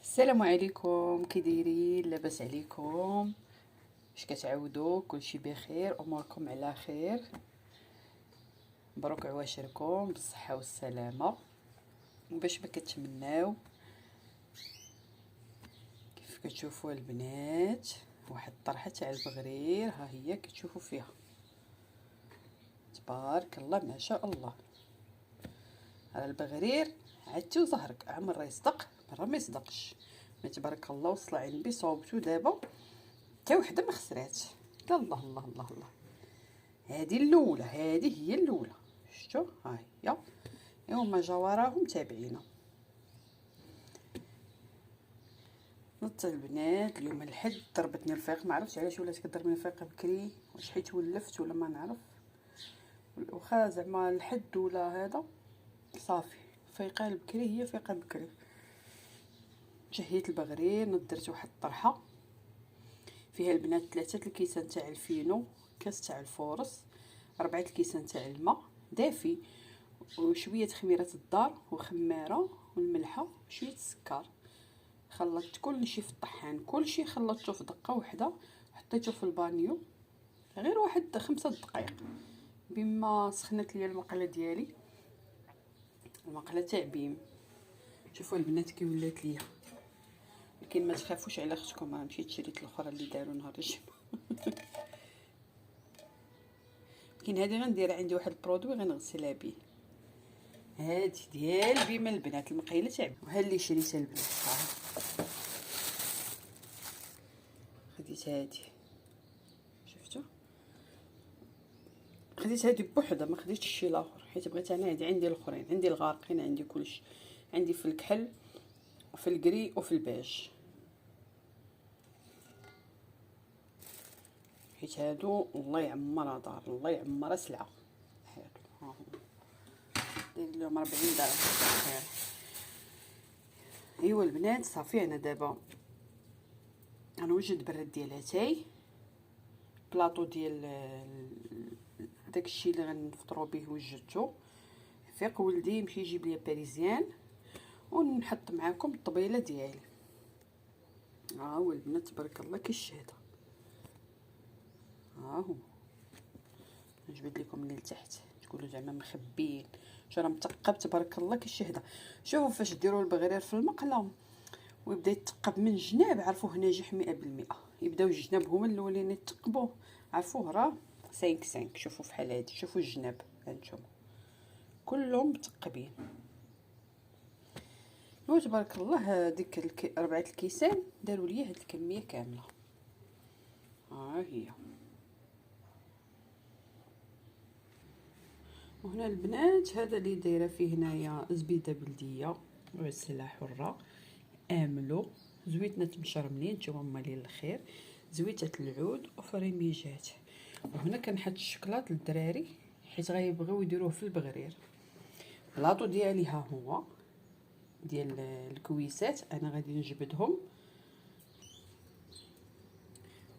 السلام عليكم، كي دايرين؟ لاباس عليكم؟ اش كتعاودوا؟ كلشي بخير؟ اموركم على خير؟ مبروك عواشركم بالصحه والسلامه. باش ما كتمناو كيف كتشوفوا البنات، واحد الطرحه تاع البغرير ها هي كتشوفوا فيها، تبارك الله ما شاء الله. على البغرير عدتي وزهرك، مرة يصدق مرة ما يصدقش. ما تبارك الله وصل عندي صوبتو دابا حتى وحده ما خسرات. الله الله الله الله. هذه الاولى، هذه هي الاولى، شفتوا؟ ها هي هما جا وراهم تابعينا. نط البنات اليوم الحد ضربتني الفيق، ما عرفتش علاش ولات كضربني الفيق بكري، واش حيت ولفت ولا ما نعرف. واخا زعما الحد ولا هذا صافي فيقان بكري، هي فيقان بكري. شهيت البغرير، نط درت واحد الطرحه فيها البنات 3 الكيسان تاع الفينو، كاس تاع الفورص، 4 الكيسان تاع الماء دافي، وشويه خميره الدار وخماره والملحه وشويه السكر. خلطت كلشي في الطحان، كلشي خلطته في دقه واحده، حطيته في البانيو غير واحد 5 دقائق. بما سخنت ليا المقله ديالي، المقله تاع بيم. شوفوا البنات كي ولات ليا، لكن ما تخافوش على اختكم، راه مشيت شريت الاخرى اللي داروا نهار الجمعه. لكن هذه غندير عندي واحد البرودوي غنغسلها به، هادي ديال بيما البنات، المقيله تاع وها اللي شريتها البنات. خديت هادي، شفتوا؟ خديت هادي بوحده، ما خديتش شي لاخر حيت بغيت انا هادي. عندي الاخرين، عندي الغارقين، عندي كلشي، عندي في الكحل وفي الكري وفي البيج، حيت هادو الله يعمرها دار، الله يعمرها سلعه. هادو ها هما داير لهم 40 درهم خير. ايوا البنات صافي، انا دابا غنوجد براد ديال اتاي، بلاطو ديال داكشي اللي غنفطروا به وجدته. فيق ولدي يمشي يجيب لي باريزيان ونحط معاكم الطبيله ديالي. ها هو البنات تبارك الله كالشهده، ها هو. نجبد لكم من التحت تقولوا زعما مخبيين، شو راه مثقب تبارك الله كالشهده. شوفوا فاش ديروا البغرير في المقله ويبدا يتقب من الجناب، عرفوه ناجح 100%. يبداو الجناب هما الاولين يتقبوه، عرفوه راه 5 شوفوا فحال هادي، شوفوا الجناب هانتوما كلهم متقبين. تبارك الله هذيك 4 الكيسان داروا لي هاد الكميه كامله. ها هي. وهنا البنات هذا اللي دايره فيه هنايا زبيده بلديه وعسله حره، املو، زويتنا مشرملين نتوما مالين الخير، زويته العود وفريميجات. وهنا كنحط الشكلاط للدراري حيت غيبغيو يديروه في البغرير. اللاطو ديالي ها هو ديال الكويسات، انا غادي نجبدهم.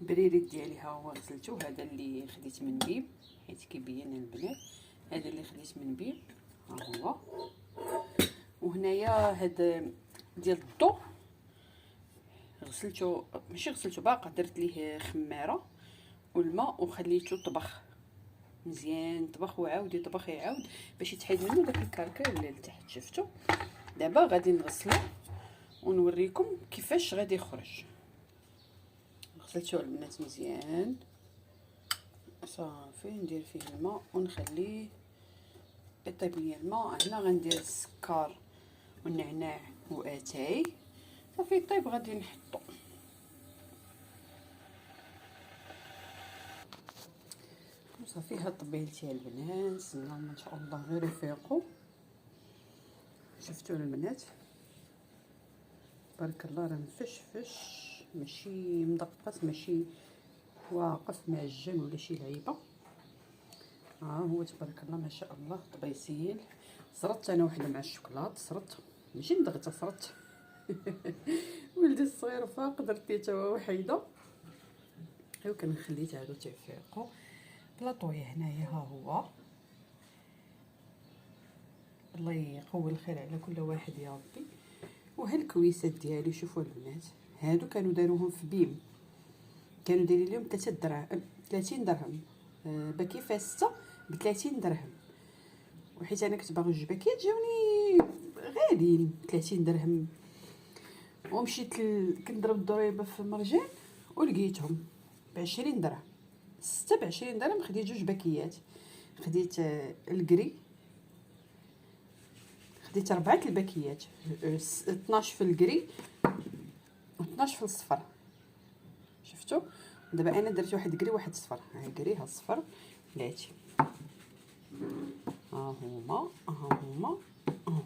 البريريت ديالي ها هو غسلته، هذا اللي خديت من بيب حيت كيبين البنات، هذا اللي خديت من بيب ها هو. وهنايا هذا ديال الضو غسلته، ماشي غسلته باقا، درت ليه خماره والماء وخليته طبخ مزيان، طبخ وعاود يطبخ يعاود باش يتحيد منه داك الكركر اللي لتحت. شفتوا؟ دابا غادي نغسلو ونوريكم كيفاش غادي يخرج. غسلته البنات مزيان صافي، ندير فيه الماء ونخليه يطيب ليا الماء. هنا غندير السكر والنعناع واتاي، صافي يطيب غادي نحطو. صافي هاد طبيلتي البنات، اللهم ان شاء الله غير يفيقوا. شفتوا البنات تبارك الله راه مفشفش، ماشي مدقص، ماشي واقف معجن ولا شي لعيبه. ها هو تبارك الله ما شاء الله طبيسيل. صرت انا وحده مع الشوكولاط، صرت ماشي ندغته، صرت. ولدي الصغير فاق، درت ليه توا وحيده، غير كنخليه عادو تيفيقوا. بلاطويا هنايا ها هو، الله يقوي الخير على كل واحد يا ربي. وها الكويسات ديالي. شوفوا البنات، هادو كانوا داروهم في بيم، كانوا دايرين لهم 3 دراهم 30 درهم. باكي 6 ب 30 درهم. وحيت انا كنت باغي جوج باكيات جاوني غاليين 30 درهم. ومشيت كنضرب الضريبه في مرجان ولقيتهم ب 20 درهم. 6 ب 20 درهم. خديت جوج باكيات، خديت الكري، خديت 4 الباكيات، 12 في الكري و12 في الصفر. شفتوا دابا انا درت واحد كري واحد صفر. ها كري ها الصفر بلاتي، ها هما ها هما ها هما.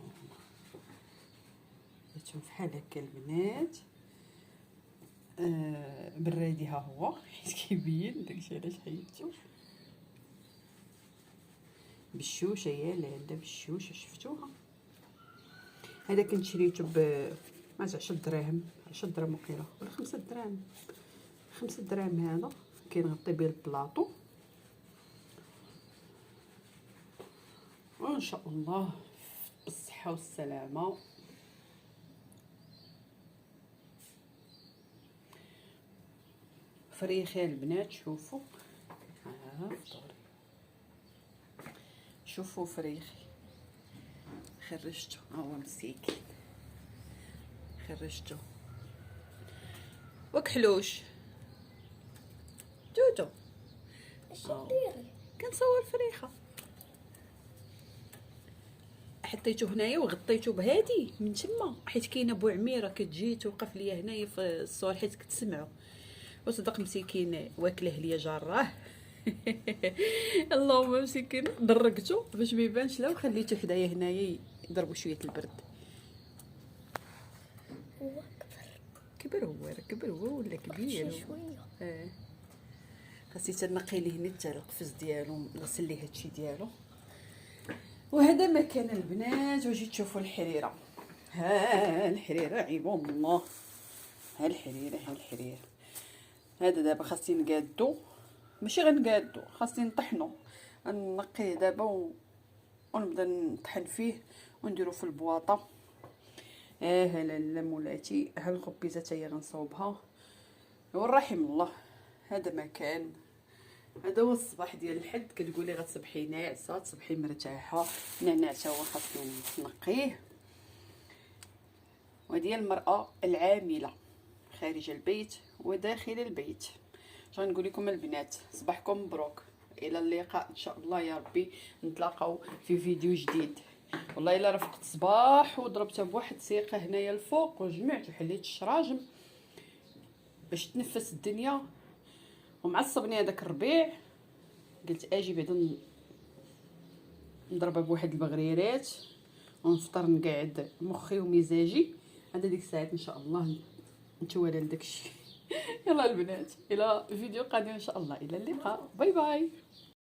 درتهم بحال هكا البنات. برادي ها هو حيت كيبين داكشي علاش حيدتو. بالشوشه يا لاله بالشوشه. شفتوها؟ هذا كنت شريته ب 10 دراهم، 10 دراهم وقيله ولا 5 دراهم. 5 دراهم هذا كينغطي به البلاطو. وان شاء الله بالصحه والسلامه. فريخي البنات، شوفوا فطوري. شوفوا فريخي خرجته، هو مسكين خرجته وكحلوش. جوجو اش ديري؟ كنصور فريخه. حطيته هنايا وغطيته بهادي من تما، حيت كاينه بو عميره كتجي توقف ليا هنايا في الصور حيت كتسمعوا. وصدق مسكين واكله ليا جراه. اللهم مسكين درقته باش ما يبانش لا، وخليته حدايا هنايا يضربوا شويه البرد. هو كبر هو ولا كبير شويه. خاصني تنقي ليه حتى القفص ديالو، نغسل ليه هادشي ديالو. وهذا مكان البنات. وجيت تشوفوا الحريره. ها الحريره عيب الله. ها الحريره ها الحريره. هذا دابا خاصني نقادو، ماشي غنقادو، خاصني نطحنو. نقيه دابا ونبدا نطحن فيه ونديرو في البواطه. هلا مولاتي، ها الخبيزه حتى هي غنصاوبها والرحم الله. هذا مكان، هذا هو الصباح ديال الحد. كتقولي غتصبحي ناعسه، تصبحي مرتاحه. النعناع حتى هو خاصنا نقيه. وهذه المراه العامله خارج البيت وداخل البيت. غنقول لكم البنات صباحكم مبروك، الى اللقاء ان شاء الله يا ربي. نتلاقاو في فيديو جديد. والله الا رفقت صباح وضربتها بواحد سيقه هنايا الفوق وجمعت وحليت الشراجم باش تنفس الدنيا. ومعصبني هذاك الربيع، قلت اجي بعدا نضربها بواحد البغريرات ونفطر نقعد مخي ومزاجي. عند ديك الساعات ان شاء الله نتوالى لداكشي. يلا البنات، الى فيديو قادم ان شاء الله. الى اللقاء، باي باي.